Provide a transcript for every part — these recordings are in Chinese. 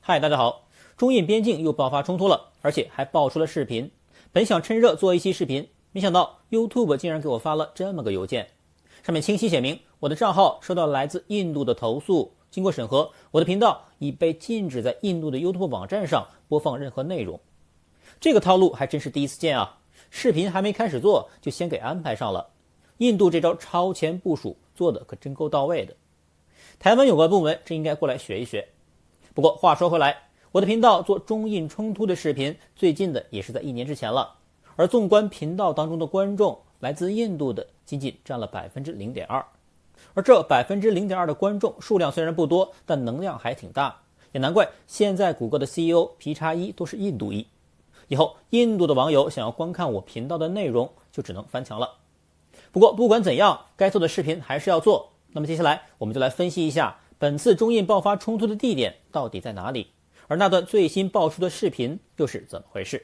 嗨，大家好！中印边境又爆发冲突了，而且还爆出了视频。本想趁热做一期视频，没想到 YouTube 竟然给我发了这么个邮件，上面清晰写明我的账号收到来自印度的投诉，经过审核，我的频道已被禁止在印度的 YouTube 网站上播放任何内容。这个套路还真是第一次见啊！视频还没开始做，就先给安排上了。印度这招超前部署做的可真够到位的。台湾有关部门真应该过来学一学。不过话说回来，我的频道做中印冲突的视频，最近的也是在1年之前了。而纵观频道当中的观众，来自印度的仅仅占了 0.2%。而这 0.2% 的观众数量虽然不多，但能量还挺大，也难怪现在谷歌的 CEO 皮查伊都是印度裔。以后印度的网友想要观看我频道的内容，就只能翻墙了。不过不管怎样，该做的视频还是要做。那么接下来我们就来分析一下本次中印爆发冲突的地点到底在哪里，而那段最新爆出的视频又是怎么回事。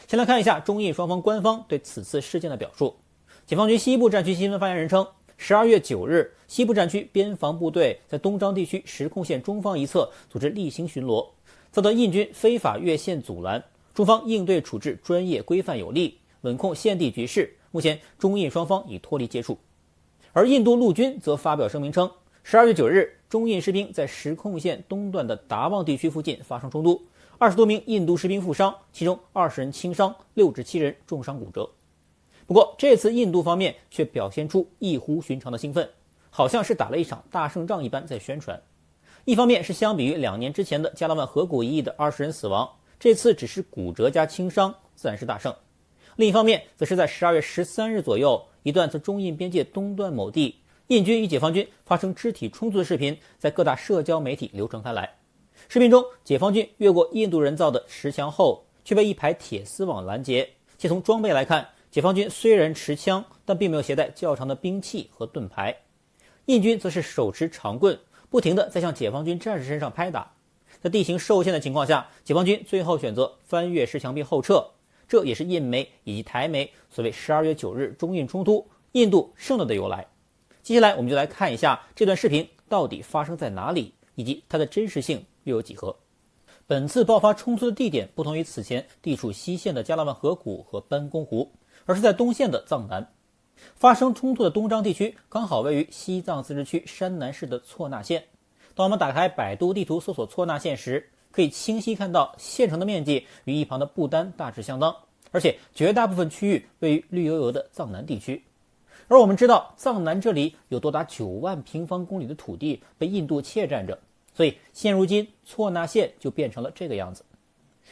先来看一下中印双方官方对此次事件的表述。解放军西部战区新闻发言人称，12月9日，西部战区边防部队在东张地区实控线中方一侧组织例行巡逻，遭到印军非法越线阻拦，中方应对处置专业规范有力，稳控现地局势，目前中印双方已脱离接触。而印度陆军则发表声明称，12月9日，中印士兵在实控线东段的达旺地区附近发生冲突，20多名印度士兵负伤，其中20人轻伤，6至7人重伤骨折。不过这次印度方面却表现出异乎寻常的兴奋，好像是打了一场大胜仗一般在宣传。一方面是相比于2年之前的加拉万河谷一役的20人死亡，这次只是骨折加轻伤，自然是大胜。另一方面则是在12月13日左右，一段自中印边界东段某地，印军与解放军发生肢体冲突的视频在各大社交媒体流传开来。视频中，解放军越过印度人造的石墙后，却被一排铁丝网拦截。且从装备来看，解放军虽然持枪，但并没有携带较长的兵器和盾牌。印军则是手持长棍，不停地在向解放军战士身上拍打。在地形受限的情况下，解放军最后选择翻越石墙并后撤。这也是印媒以及台媒所谓12月9日中印冲突，印度胜了的由来。接下来我们就来看一下这段视频到底发生在哪里，以及它的真实性又有几何。本次爆发冲突的地点不同于此前地处西线的加拉万河谷和班公湖，而是在东线的藏南。发生冲突的东张地区刚好位于西藏自治区山南市的措那县。当我们打开百度地图搜索措那县时，可以清晰看到县城的面积与一旁的不丹大致相当，而且绝大部分区域位于绿油油的藏南地区。而我们知道藏南这里有多达9万平方公里的土地被印度窃占着，所以现如今措那县就变成了这个样子。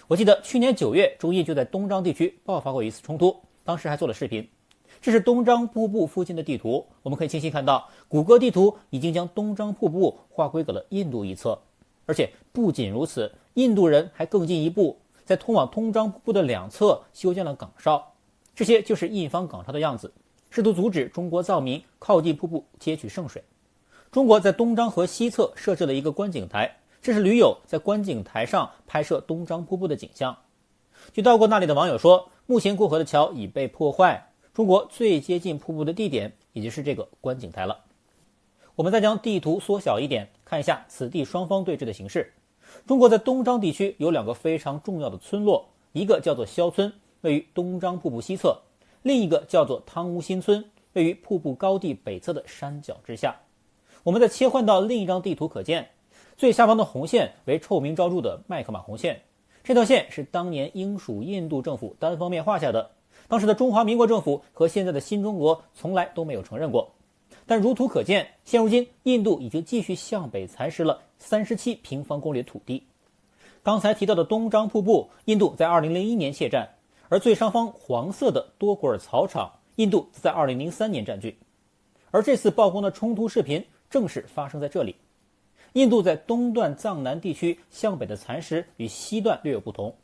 我记得去年9月中印就在东张地区爆发过一次冲突，当时还做了视频。这是东张瀑布附近的地图，我们可以清晰看到谷歌地图已经将东张瀑布划归给了印度一侧。而且不仅如此，印度人还更进一步，在通往东张瀑布的2侧修建了岗哨，这些就是印方岗哨的样子，试图阻止中国藏民靠近瀑布接取圣水。中国在东张河西侧设置了一个观景台，这是驴友在观景台上拍摄东张瀑布的景象。据到过那里的网友说，目前过河的桥已被破坏，中国最接近瀑布的地点也就是这个观景台了。我们再将地图缩小一点，看一下此地双方对峙的形势。中国在东张地区有2个非常重要的村落，一个叫做肖村，位于东张瀑布西侧，另一个叫做汤乌新村，位于瀑布高地北侧的山脚之下。我们再切换到另一张地图，可见最下方的红线为臭名昭著的麦克马洪线，这条线是当年英属印度政府单方面画下的，当时的中华民国政府和现在的新中国从来都没有承认过。但如图可见，现如今印度已经继续向北蚕食了37平方公里的土地。刚才提到的东张瀑布，印度在2001年窃占，而最上方黄色的多古尔草场，印度在2003年占据。而这次曝光的冲突视频正是发生在这里。印度在东段藏南地区向北的蚕食与西段略有不同，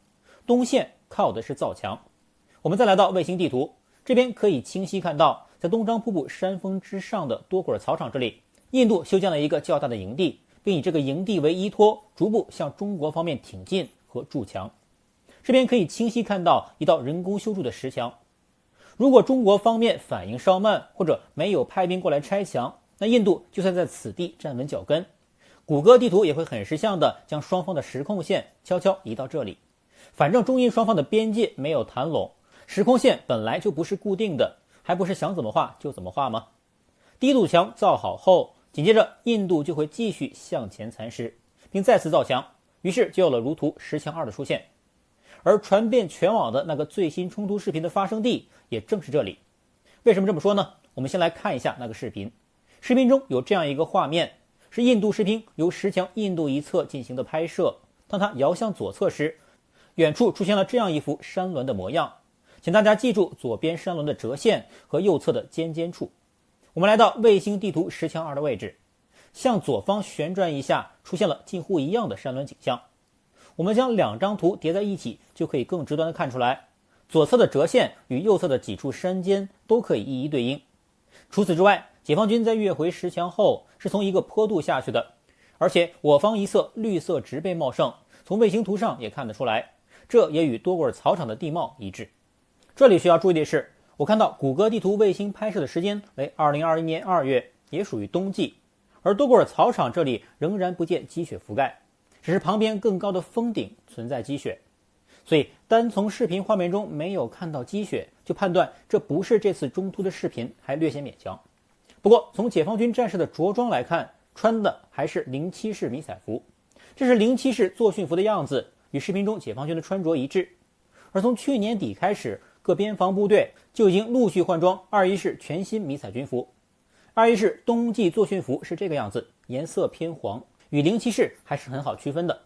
东线靠的是造墙。我们再来到卫星地图，这边可以清晰看到，在东张瀑布山峰之上的多古尔草场这里，印度修建了一个较大的营地，并以这个营地为依托，逐步向中国方面挺进和筑墙。这边可以清晰看到一道人工修筑的石墙。如果中国方面反应稍慢，或者没有派兵过来拆墙，那印度就算在此地站稳脚跟，谷歌地图也会很识相的将双方的实控线悄悄移到这里。反正中印双方的边界没有谈拢，实控线本来就不是固定的，还不是想怎么画就怎么画吗？第一堵墙造好后，紧接着印度就会继续向前蚕食，并再次造墙，于是就有了如图10强2的出现。而传遍全网的那个最新冲突视频的发生地也正是这里。为什么这么说呢？我们先来看一下那个视频。视频中有这样一个画面，是印度士兵由10强印度一侧进行的拍摄。当他摇向左侧时，远处出现了这样一幅山峦的模样。请大家记住左边山峦的折线和右侧的尖尖处。我们来到卫星地图10强2的位置，向左方旋转一下，出现了近乎一样的山峦景象。我们将2张图叠在一起，就可以更直观地看出来，左侧的折线与右侧的几处山尖都可以一一对应。除此之外，解放军在越回10强后是从一个坡度下去的，而且我方一侧绿色植被茂盛，从卫星图上也看得出来，这也与多果尔草场的地貌一致。这里需要注意的是，我看到谷歌地图卫星拍摄的时间为2021年2月，也属于冬季，而多果尔草场这里仍然不见积雪覆盖，只是旁边更高的峰顶存在积雪，所以单从视频画面中没有看到积雪，就判断这不是这次中突的视频，还略显勉强。不过从解放军战士的着装来看，穿的还是07式迷彩服，这是07式作训服的样子，与视频中解放军的穿着一致。而从去年底开始，各边防部队就已经陆续换装21式全新迷彩军服。21式冬季作训服是这个样子，颜色偏黄，与07式还是很好区分的。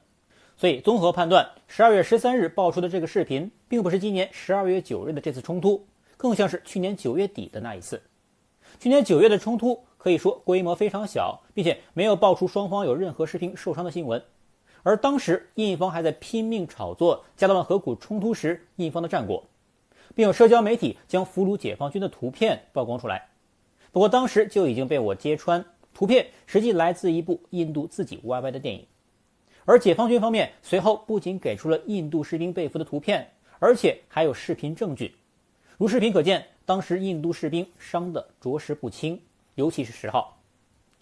所以综合判断，12月13日爆出的这个视频并不是今年12月9日的这次冲突，更像是去年9月底的那一次。去年9月的冲突可以说规模非常小，并且没有爆出双方有任何士兵受伤的新闻。而当时印方还在拼命炒作加德万河谷冲突时印方的战果，并有社交媒体将俘虏解放军的图片曝光出来。不过当时就已经被我揭穿，图片实际来自一部印度自己 YY 的电影。而解放军方面随后不仅给出了印度士兵被俘的图片，而且还有视频证据。如视频可见，当时印度士兵伤得着实不轻，尤其是10号。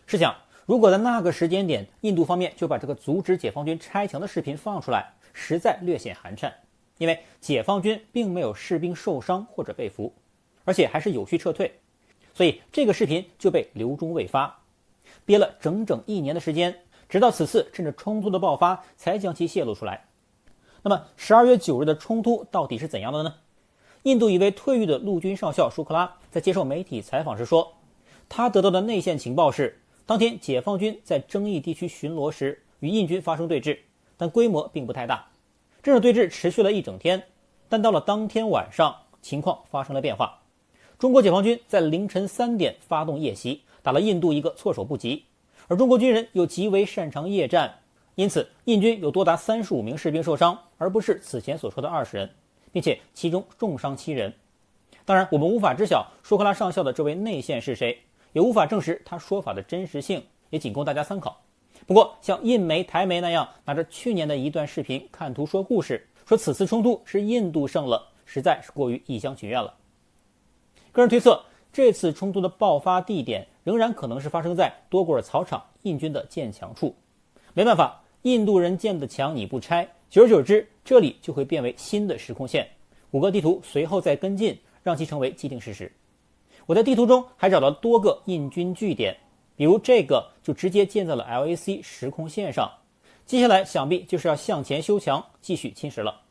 试想，如果在那个时间点，印度方面就把这个阻止解放军拆墙的视频放出来，实在略显寒碜。因为解放军并没有士兵受伤或者被俘，而且还是有序撤退，所以这个视频就被留中未发，憋了整整1年的时间，直到此次趁着冲突的爆发才将其泄露出来。那么12月9日的冲突到底是怎样的呢？印度一位退役的陆军上校舒克拉在接受媒体采访时说，他得到的内线情报是，当天解放军在争议地区巡逻时与印军发生对峙，但规模并不太大。这种对峙持续了1整天，但到了当天晚上，情况发生了变化。中国解放军在凌晨3点发动夜袭，打了印度一个措手不及，而中国军人又极为擅长夜战，因此印军有多达35名士兵受伤，而不是此前所说的20人，并且其中重伤7人。当然，我们无法知晓舒克拉上校的这位内线是谁，也无法证实他说法的真实性，也仅供大家参考。不过像印媒、台媒那样拿着去年的一段视频看图说故事，说此次冲突是印度胜了，实在是过于一厢情愿了。个人推测，这次冲突的爆发地点仍然可能是发生在多果尔草场印军的建墙处。没办法，印度人建的墙你不拆，久而久之这里就会变为新的实控线。谷歌地图随后再跟进，让其成为既定事实。我在地图中还找到多个印军据点，比如这个就直接建在了 LAC 实控线上，接下来想必就是要向前修墙，继续侵蚀了。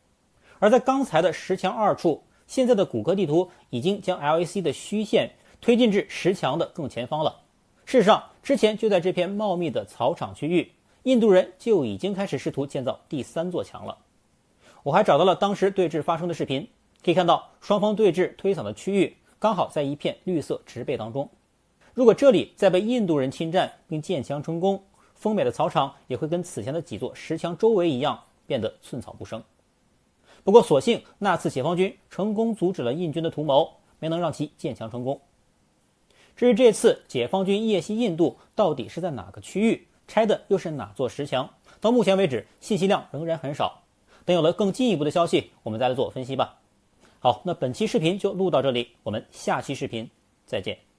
而在刚才的10强2处，现在的谷歌地图已经将 LAC 的虚线推进至10强的更前方了。事实上，之前就在这片茂密的草场区域，印度人就已经开始试图建造第3座墙了。我还找到了当时对峙发生的视频，可以看到双方对峙推搡的区域刚好在一片绿色植被当中。如果这里再被印度人侵占并建墙成功，丰美的草场也会跟此前的几座10强周围一样，变得寸草不生。不过所幸那次解放军成功阻止了印军的图谋，没能让其建墙成功。至于这次解放军夜袭印度到底是在哪个区域，拆的又是哪座10强，到目前为止信息量仍然很少，等有了更进一步的消息，我们再来做分析吧。好，那本期视频就录到这里，我们下期视频再见。